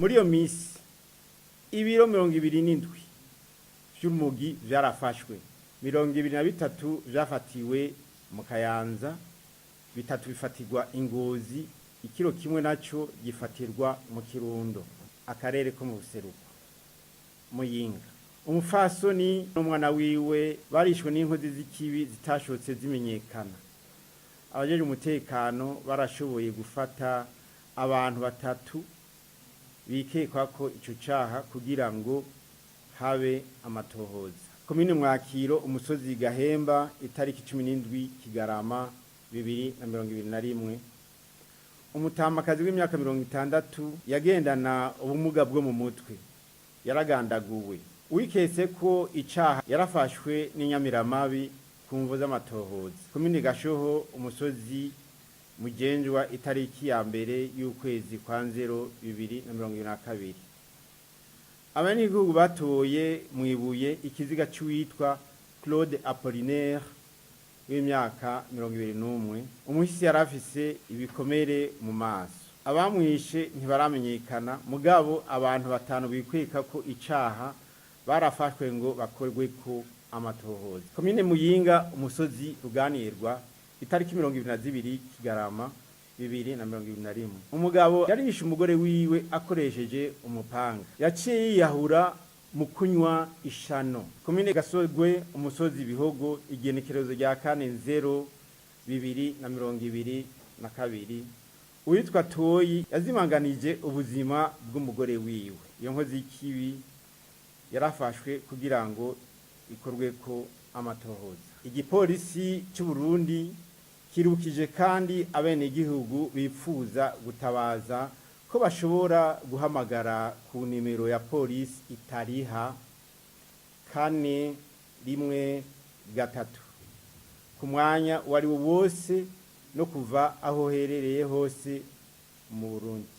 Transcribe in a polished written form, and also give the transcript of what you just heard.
muri iyo minsi ibiro 27 vy'umugi vyarafashwe, 23 vyafatiwe mu Kayanza, 3 bifatirwa Ingozi, ikiro kimwe naco gifatirwa mu Kirundo, akarere ko mu buseruko. Muyinga, umufasoni n'umwana wiwe barishwe n'inkozi z'ikibi zitashotse zimenyekana. Abajeje umutekano barashoboye gufata abantu 3 bikekwa ko ico caha kugira ngo habe amatohoza. Komine Mwakiro, umusozi Gahemba, itariki 17 Kigarama 2021, umutamakazi w'imyaka 60 yagendana ubumuga bwo mu mutwe yaragandaguwe. Wiketse ko icaha yarafashwe n'inyamiramabi ku mvo z'amatohoza. Komine Gashoho, umusozi Mugenjwa, itariki ya mbere y'ukwezi kwa 2022. Abanyagihugu batoye mwibuye ikiziga cy'uwitwa Claude Apollinaire w'imyaka 21. Umuhisi yarafise ibikomere mu maso. Abamwishe ntibaramenyekana, mugabo abantu 5 bikweka ko icaha barafashwe ngo bakorwe ko amatohoza. Komine Muyinga, umusozi Ruganirwa, itariki 22 Kigarama 2021. Umugabo yarishe umugore wiwe akoresheje umupanga, yaciye yiyahura mu kunywa ishano. Komine Gasogwe, umusozi Bihogo, igenekerezo rya 4/0/2022, uwitwa Toyi yazimanganije ubuzima bw'umugore wiwe. Iyo nkozi y'ikibi yarafashwe kugira ngo ikorwe ko amatohoza. Igipolisi cy'u Burundi kirukije kandi abenegihugu bifuza gutabaza ko bashobora guhamagara ku nimero ya polisi itariha 413 ku mwanya wari wose no kuva aho herereye hose mu Burundi.